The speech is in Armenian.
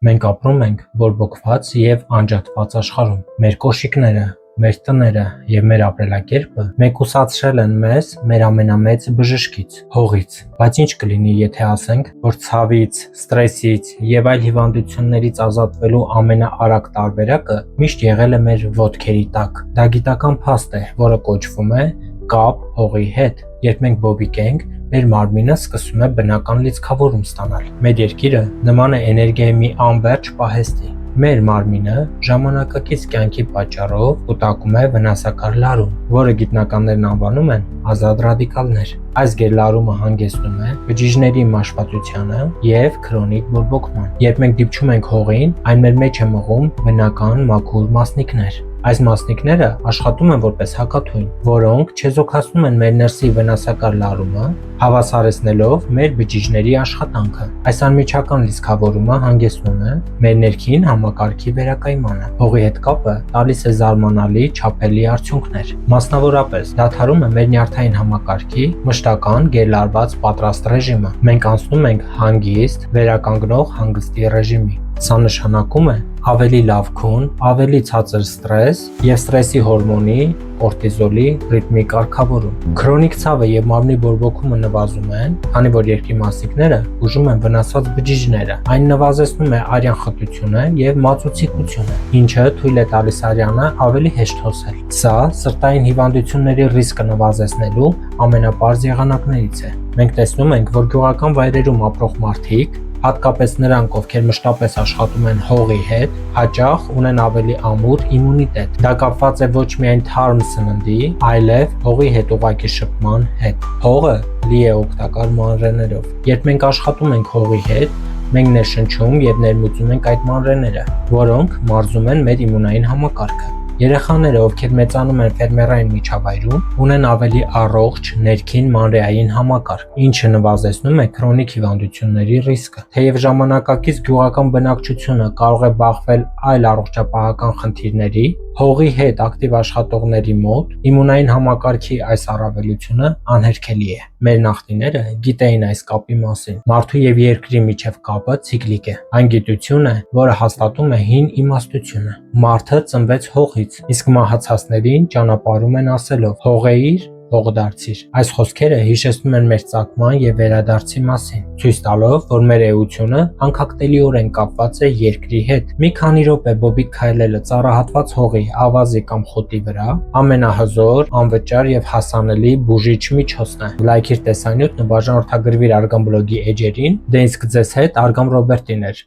Մենք ապրում ենք բորբոքված և անջատված աշխարհում։ Մեր կոշիկները, մեր տները և մեր ապրելակերպը մեկուսացրել են մեզ մեր ամենամեծ բժշկից՝ հողից։ Բայց ինչ կլինի, եթե ասենք, որ ցավից, սթրեսից և այլ հիվանդություններից ազատվելու ամենաարագ տարբերակը միշտ եղել է մեր ոտքերի տակ։ Դա գիտական փաստ է, որը կոչվում է կապ հողի հետ։ Երբ մենք բոբիկ ենք, մեր մարմինը սկսում է բնական լիցքավորում ստանալ։ Մեր երկիրը նման է էներգիայի մի անվերջ պահեստի։ Մեր մարմինը ժամանակակից կյանքի պատճառով կուտակում է վնասակար լարում, որը գիտնականներն անվանում են ազատ ռադիկալներ։ Այս գերլարումը հանգեցնում է բջիջների մաշվածությանը և քրոնիկ բորբոքման։ Երբ մենք դիպչում ենք հողին, այն մեր մեջ է մղում բնական մաքուր մասնիկներ։ Այս մասնիկները աշխատում են որպես հակաթույն, որոնք չեզոքացնում են մեր ներսի վնասակար լարումը, հավասարեցնելով մեր բջիջների աշխատանքը։ Այս անմիջական լիցքավորումը հանգեցնում է մեր ներքին համակարգի վերակայմանը։ Հողի հետ կապը տալիս է զարմանալի չափելի արդյունքներ։ Մասնավորապես, դադարում է մեր նյարդային համակարգի մշտական գերլարված պատրաստ ռեժիմը։ Մենք անցնում ենք հանգիստ, վերականգնող հանգստի ռեժիմի։ Սա նշանակում է ավելի լավ քուն, ավելի ցածր սթրես և սթրեսի հորմոնի կորտիզոլի ռիթմիկ կարգավորում։ Քրոնիկ ցավը և մարմնի բորբոքումը նվազում են, քանի որ երկրի մասնիկները բուժում են վնասված բջիջները։ Այն նվազեցնում է արյան խտությունը և մածուցիկությունը, ինչը թույլ է տալիս արյանը ավելի հեշտ հոսել։ Սա սրտային հիվանդությունների ռիսկը նվազեցնելու ամենապարզ եղանակներից է։ Մենք տեսնում ենք, որ գյուղական վայրերում ապրող մարդիկ, հատկապես նրանք, ովքեր մշտապես աշխատում են հողի հետ, հաճախ ունեն ավելի ամուր իմունիտետ։ Դա կապված է ոչ միայն թարմ սննդի, այլև հողի հետ ուղղակի շփման հետ։ Հողը լի է օգտակար մանրէներով։ Երբ մենք աշխատում ենք հողի հետ, մենք ներշնչում և ներմուծում ենք այդ մանրէները, որոնք մարզում են մեր իմունային համակարգը։ Երեխաները, ովքեր մեծանում են ֆերմերային միջավայրում, ունեն ավելի առողջ ներքին մանրէային համակարգ, ինչը նվազեցնում է քրոնիկ հիվանդությունների ռիսկը։ Թեև ժամանակակից գյուղական բնակչությունը կարող է բախվել այլ առողջապահական խնդիրների, հողի հետ ակտիվ աշխատողների մոտ իմունային համակարգի այս առավելությունը անհերքելի է։ Մեր նախնիները գիտեին այս կապի մասին։ Մարդու և երկրի միջև կապը ցիկլիկ է։ Այն գիտություն է, որը հաստատում է հին իմաստությունը։ Մարդը ծնվեց հողից, իսկ մահացածներին ճանապարհում են ասելով. «Հողեիր, հող դարձիր»։ Այս խոսքերը հիշեցնում են մեր ծագման և վերադարձի մասին, ցույց տալով, որ մեր էությունը հանքավայրորեն կապված է երկրի հետ։ Մի քանի րոպե բոբիկ քայլելը ծառահատված հողի, ավազի կամ խոտի վրա ամենահզոր, անվճար և հասանելի բուժիչ միջոցն է։ Լայքիր տեսանյութը, բաժանորդագրվիր Արգամ բլոգի էջերին, դե իսկ ձեզ հետ Արգամ Ռոբերտին էր։